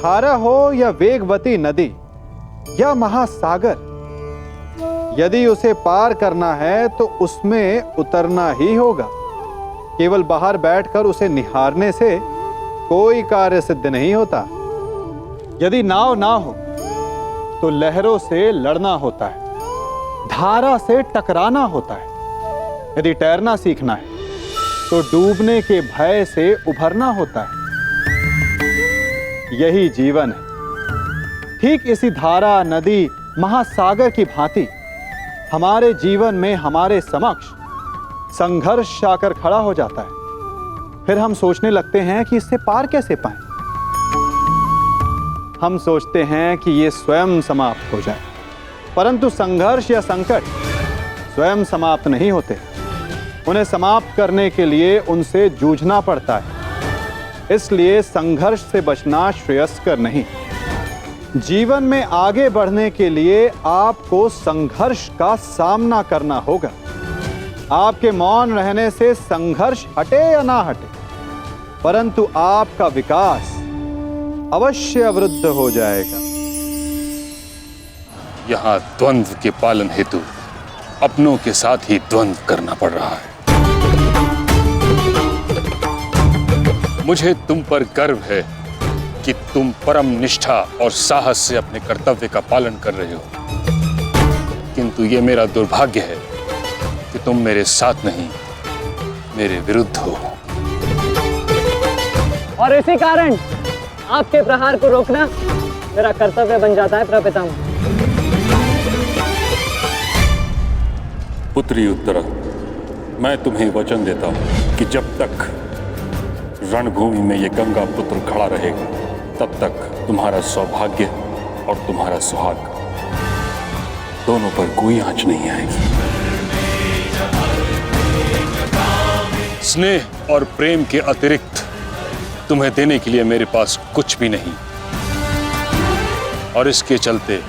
धारा हो या वेगवती नदी या महासागर, यदि उसे पार करना है तो उसमें उतरना ही होगा। केवल बाहर बैठकर उसे निहारने से कोई कार्य सिद्ध नहीं होता। यदि नाव ना हो तो लहरों से लड़ना होता है, धारा से टकराना होता है। यदि तैरना सीखना है तो डूबने के भय से उभरना होता है। यही जीवन है। ठीक इसी धारा, नदी, महासागर की भांति हमारे जीवन में हमारे समक्ष संघर्ष आकर खड़ा हो जाता है। फिर हम सोचने लगते हैं कि इससे पार कैसे पाएं। हम सोचते हैं कि ये स्वयं समाप्त हो जाए, परंतु संघर्ष या संकट स्वयं समाप्त नहीं होते। उन्हें समाप्त करने के लिए उनसे जूझना पड़ता है। इसलिए संघर्ष से बचना श्रेयस्कर नहीं। जीवन में आगे बढ़ने के लिए आपको संघर्ष का सामना करना होगा। आपके मौन रहने से संघर्ष हटे या ना हटे, परंतु आपका विकास अवश्य अवरुद्ध हो जाएगा। यहाँ द्वंद्व के पालन हेतु अपनों के साथ ही द्वंद्व करना पड़ रहा है। मुझे तुम पर गर्व है कि तुम परम निष्ठा और साहस से अपने कर्तव्य का पालन कर रहे हो, किंतु ये मेरा दुर्भाग्य है कि तुम मेरे साथ नहीं, मेरे विरुद्ध हो। और इसी कारण आपके प्रहार को रोकना मेरा कर्तव्य बन जाता है प्रपितामह। पुत्री उत्तरा, मैं तुम्हें वचन देता हूं कि जब तक रणभूमि में ये गंगा पुत्र खड़ा रहेगा, तब तक तुम्हारा सौभाग्य और तुम्हारा सुहाग दोनों पर कोई आंच नहीं आएगी। स्नेह और प्रेम के अतिरिक्त तुम्हें देने के लिए मेरे पास कुछ भी नहीं, और इसके चलते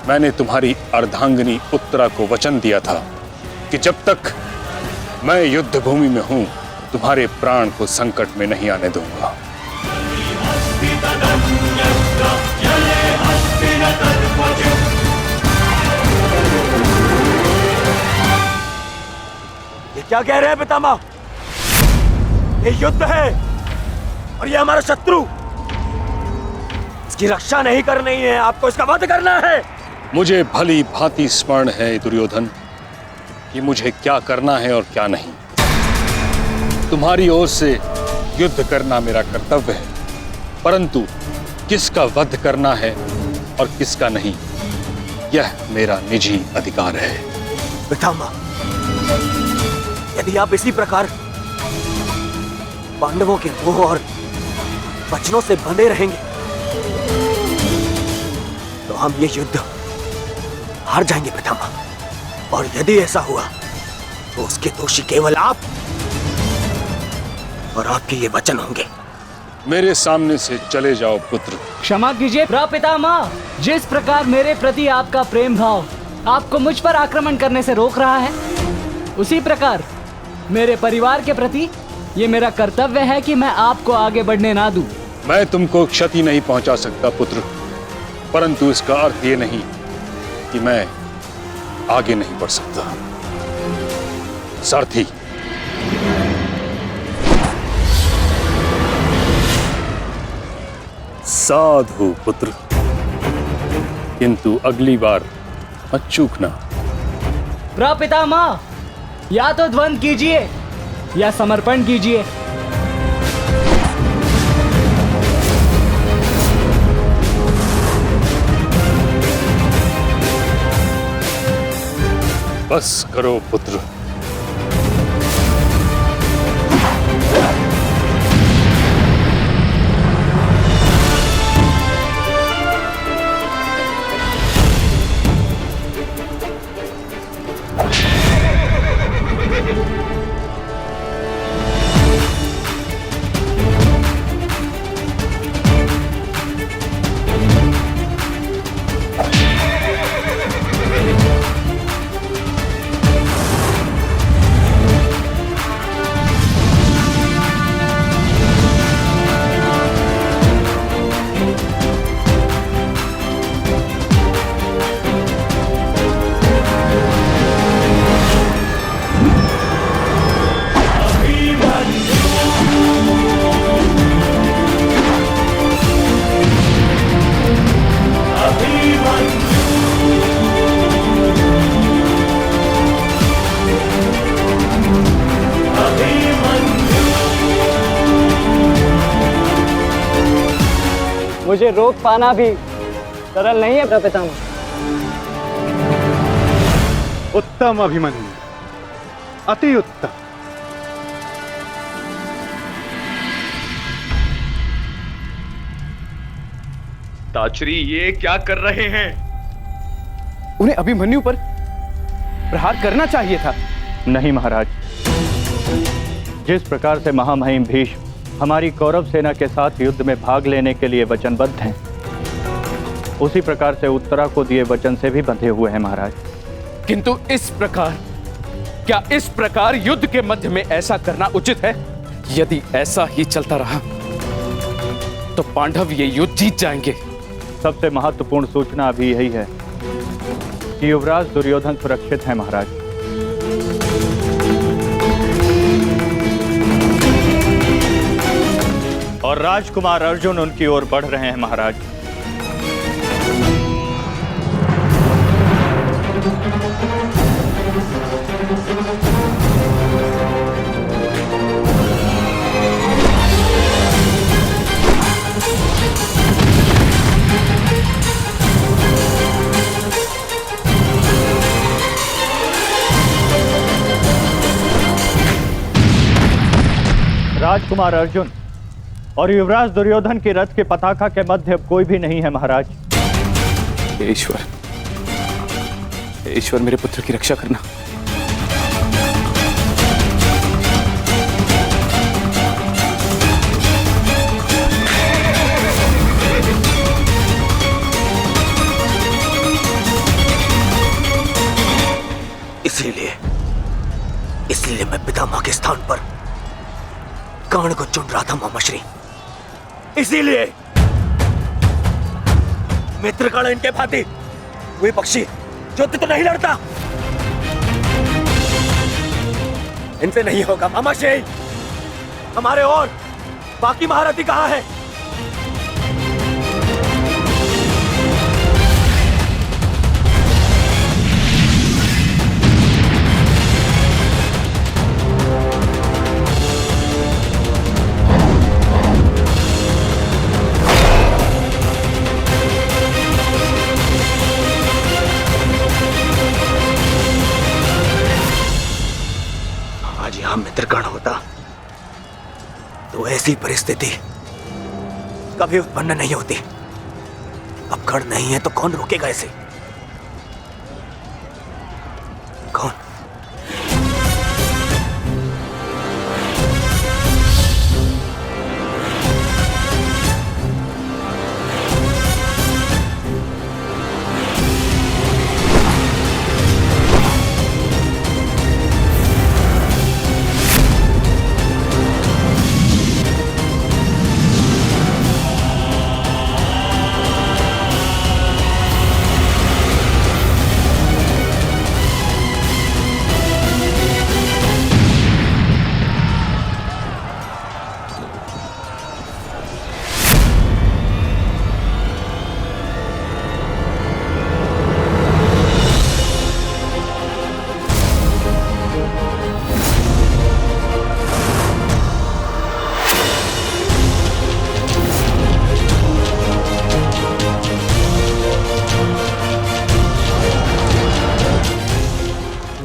मैंने तुम्हारी अर्धांगिनी उत्तरा को वचन दिया था कि जब तक मैं युद्ध भूमि में हूं, तुम्हारे प्राण को संकट में नहीं आने दूंगा। ये क्या कह रहे हैं पितामह? ये युद्ध है और ये हमारा शत्रु। इसकी रक्षा नहीं करनी है, आपको इसका वध करना है। मुझे भली भांति स्मरण है दुर्योधन कि मुझे क्या करना है और क्या नहीं। तुम्हारी ओर से युद्ध करना मेरा कर्तव्य है, परंतु किसका वध करना है और किसका नहीं, यह मेरा निजी अधिकार है। पितामह, यदि आप इसी प्रकार पांडवों के मोह और वचनों से बंधे रहेंगे तो हम ये युद्ध हार जाएंगे पितामह। और यदि ऐसा हुआ तो उसके दोषी केवल आप और आपके ये वचन होंगे। मेरे सामने से चले जाओ पुत्र। क्षमा कीजिए प्रपितामह, जिस प्रकार मेरे प्रति आपका प्रेम भाव आपको मुझ पर आक्रमण करने से रोक रहा है, उसी प्रकार मेरे परिवार के प्रति ये मेरा कर्तव्य है कि मैं आपको आगे बढ़ने ना दूं। मैं तुमको क्षति नहीं पहुंचा सकता पुत्र, परंतु इसका अर्थ ये नहीं कि मैं आगे नहीं बढ़ सकता। सारथी, साधु पुत्र, किंतु अगली बार मत चूकना। प्रपितामह, या तो द्वंद्व कीजिए या समर्पण कीजिए। बस करो पुत्र। मुझे रोक पाना भी सरल नहीं है पितामह। उत्तम अभिमन्यु, अति उत्तम। ताचरी ये क्या कर रहे हैं? उन्हें अभिमन्यु पर प्रहार करना चाहिए था। नहीं महाराज, जिस प्रकार से महामहिम भीष्म हमारी कौरव सेना के साथ युद्ध में भाग लेने के लिए वचनबद्ध हैं, उसी प्रकार से उत्तरा को दिए वचन से भी बंधे हुए हैं महाराज। किंतु इस प्रकार युद्ध के मध्य में ऐसा करना उचित है? यदि ऐसा ही चलता रहा तो पांडव ये युद्ध जीत जाएंगे। सबसे महत्वपूर्ण सूचना अभी यही है कि युवराज दुर्योधन सुरक्षित हैं महाराज। और राजकुमार अर्जुन उनकी ओर बढ़ रहे हैं महाराज। राजकुमार अर्जुन और युवराज दुर्योधन के रथ के पताका के मध्य अब कोई भी नहीं है महाराज। ईश्वर मेरे पुत्र की रक्षा करना। इसलिए मैं पितामह के स्थान पर कर्ण को चुन रहा था मामाश्री। इसीलिए मित्रगण इनके भांति वे पक्षी युद्ध तो नहीं लड़ता, इनसे नहीं होगा मामाश्री। हमारे और बाकी महारथी कहां है? मित्रगण होता तो ऐसी परिस्थिति कभी उत्पन्न नहीं होती। अब गण नहीं है तो कौन रोकेगा इसे? कौन?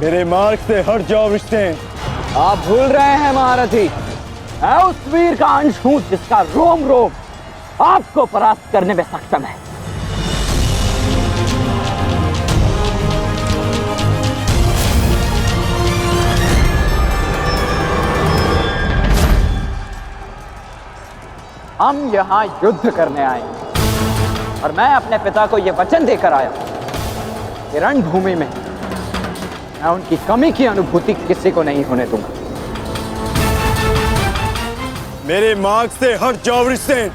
मेरे मार्ग से हट जाओ विष्णु। आप भूल रहे हैं महारथी, मैं उस वीर का अंश हूं जिसका रोम रोम आपको परास्त करने में सक्षम है। हम यहां युद्ध करने आए और मैं अपने पिता को यह वचन देकर आया कि रणभूमि में मैं उनकी कमी की अनुभूति किसी को नहीं होने दूंगा। मेरे मार्ग से हट जाओ विष्णु।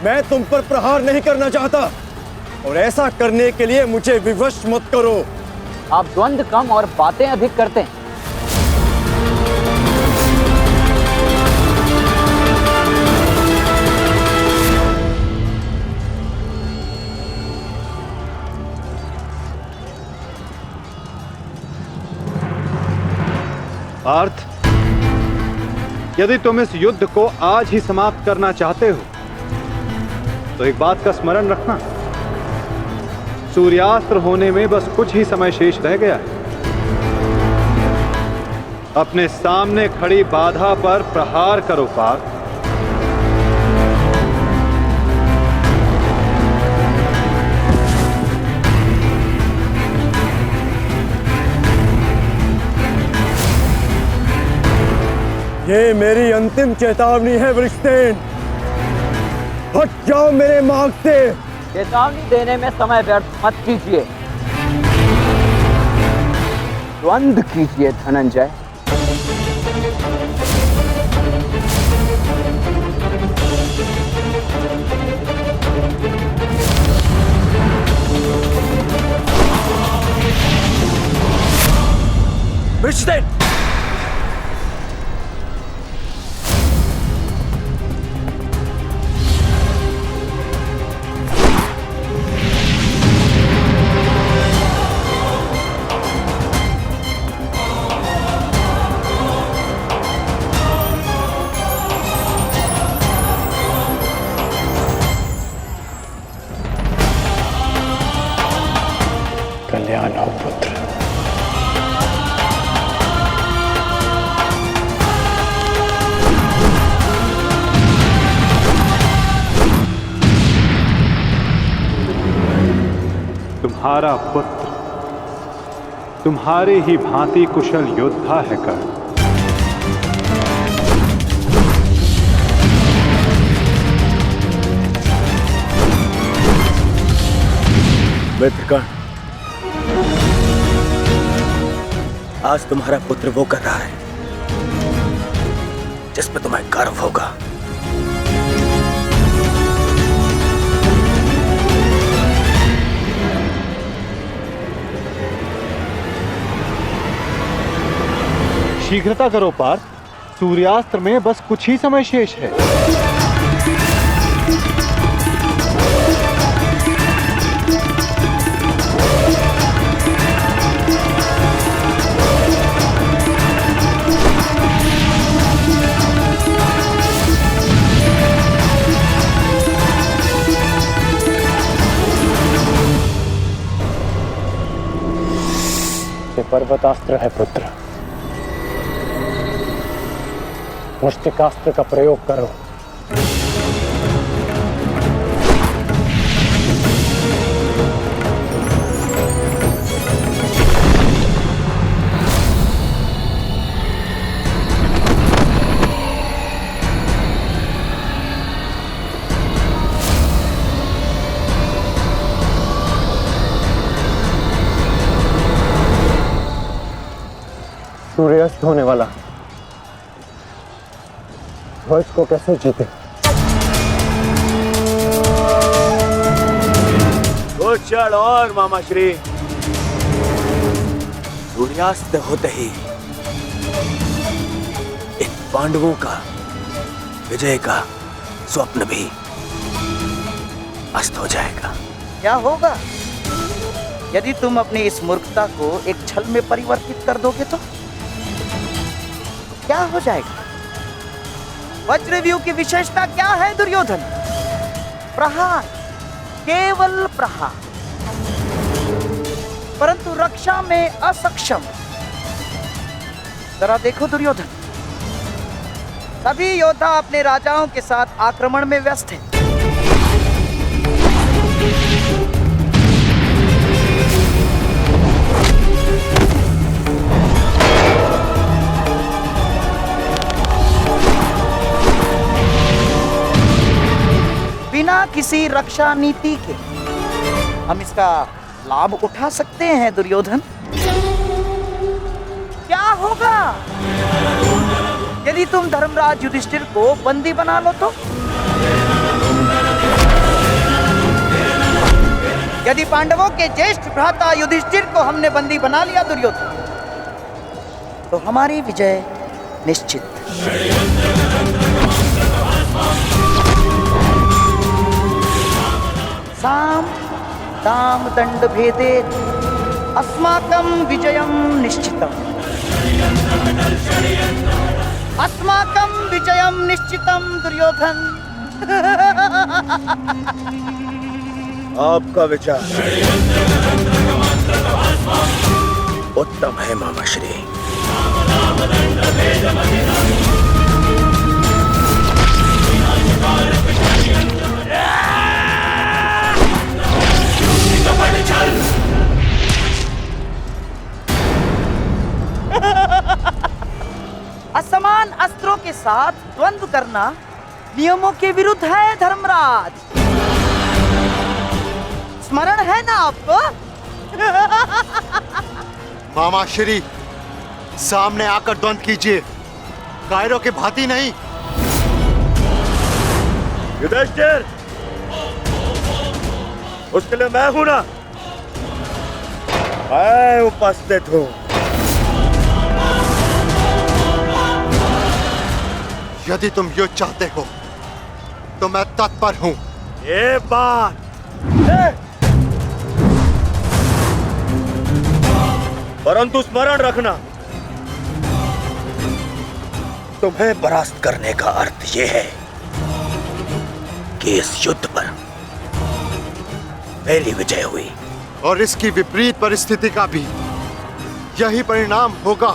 मैं तुम पर प्रहार नहीं करना चाहता और ऐसा करने के लिए मुझे विवश मत करो। आप द्वंद्व कम और बातें अधिक करते हैं। पार्थ, यदि तुम इस युद्ध को आज ही समाप्त करना चाहते हो तो एक बात का स्मरण रखना, सूर्यास्त्र होने में बस कुछ ही समय शेष रह गया है। अपने सामने खड़ी बाधा पर प्रहार करो पार्थ। ये मेरी अंतिम चेतावनी है वृषसेन, हट जाओ मेरे मार्ग से। चेतावनी देने में समय व्यर्थ मत कीजिए, द्वंद्व कीजिए धनंजय। वृषसेन, कल्याण हो पुत्र। तुम्हारा पुत्र तुम्हारे ही भांति कुशल योद्धा है कर्ण। मित्रगण, आज तुम्हारा पुत्र वो कर रहा है जिस पे तुम्हें गर्व होगा। शीघ्रता करो पार्थ, सूर्यास्त्र में बस कुछ ही समय शेष है। ये पर्वतास्त्र है पुत्र, मुष्टिकास्त्र का प्रयोग करो। सूर्यास्त होने वाला, ध्वज को कैसे जीते? कुछ क्षण और मामा श्री। सूर्यास्त होते ही इन पांडवों का विजय का स्वप्न भी अस्त हो जाएगा। क्या होगा यदि तुम अपनी इस मूर्खता को एक छल में परिवर्तित कर दोगे तो क्या हो जाएगा? वज्रव्यूह की विशेषता क्या है दुर्योधन? प्रहार, केवल प्रहार, परंतु रक्षा में असक्षम। जरा देखो दुर्योधन, सभी योद्धा अपने राजाओं के साथ आक्रमण में व्यस्त हैं। बिना किसी रक्षा नीति के हम इसका लाभ उठा सकते हैं दुर्योधन। क्या होगा यदि तुम धर्मराज युधिष्ठिर को बंदी बना लो तो? यदि पांडवों के ज्येष्ठ भ्राता युधिष्ठिर को हमने बंदी बना लिया दुर्योधन, तो हमारी विजय निश्चित। साम दाम दंड भेदे अस्माकं विजयं निश्चितम्। अस्माकं विजयं निश्चितं दुर्योधन। आपका विचार उत्तम है मामा श्री। असमान अस्त्रों के साथ द्वंद्व करना नियमों के विरुद्ध है धर्मराज। स्मरण है ना आपको? मामा श्री, सामने आकर द्वंद्व कीजिए, कायरों की भांति नहीं। युधिष्ठिर, उसके लिए मैं हूं ना, मैं उपस्थित हूं। यदि तुम युद्ध चाहते हो तो मैं तत्पर हूं। ये बात परंतु स्मरण रखना, तुम्हें परास्त करने का अर्थ यह है कि इस युद्ध पर मेरी विजय हुई, और इसकी विपरीत परिस्थिति का भी यही परिणाम होगा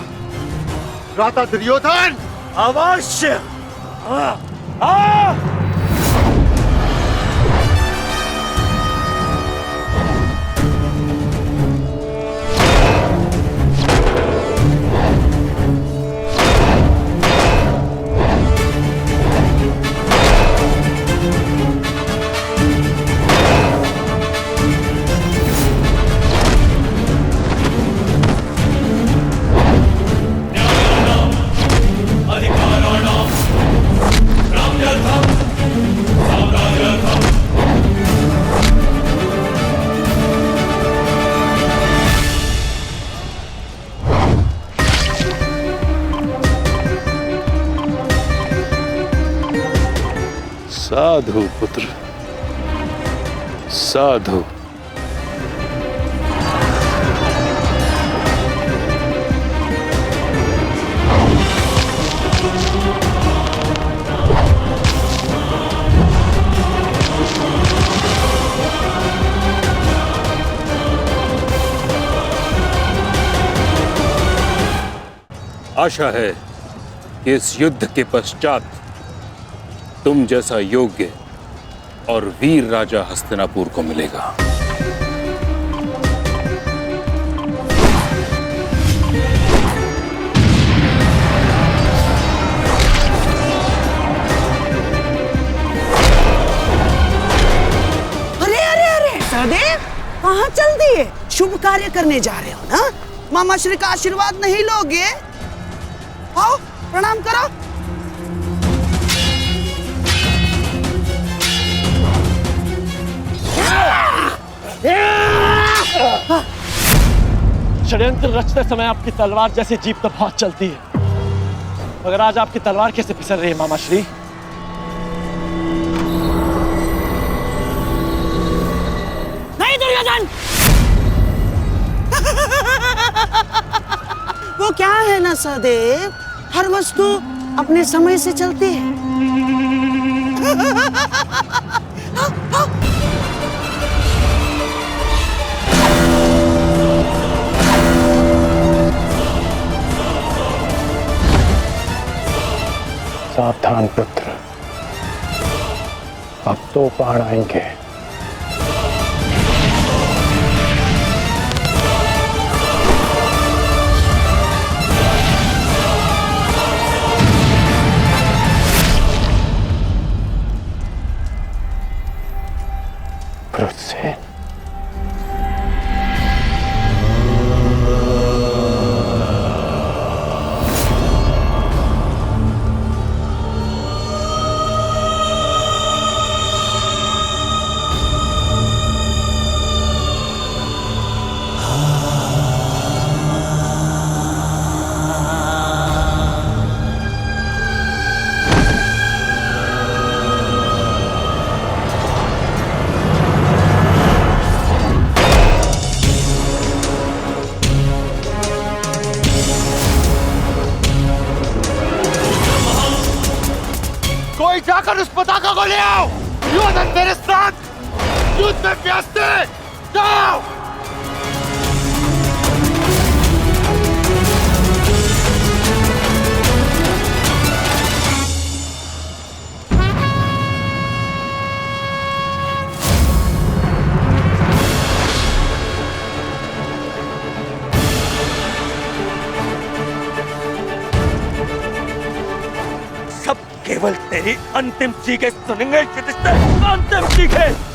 भ्राता दुर्योधन। अवश्य। साधु पुत्र, साधु। आशा है कि इस युद्ध के पश्चात तुम जैसा योग्य और वीर राजा हस्तिनापुर को मिलेगा। अरे अरे अरे सहदेव, कहाँ चल दिए? शुभ कार्य करने जा रहे हो ना? मामा श्री का आशीर्वाद नहीं लोगे? आओ प्रणाम करो। षड्यंत्र रचते समय आपकी तलवार जैसे जीप तो बहुत चलती है, मगर आज आपकी तलवार कैसे फिसल रही है मामा श्री? नहीं दुर्योधन, वो क्या है ना सहदेव, हर वस्तु अपने समय से चलती है। सावधान पुत्र, अब तो बाण आएंगे। से कोई जाकर उस पताका को ले आओ। दुर्योधन मेरे साथ युद्ध में व्यस्त है। जाओ। सब केवल तेरी अंतिम चीखें सुनेंगे। युधिष्ठिर, अंतिम चीखें।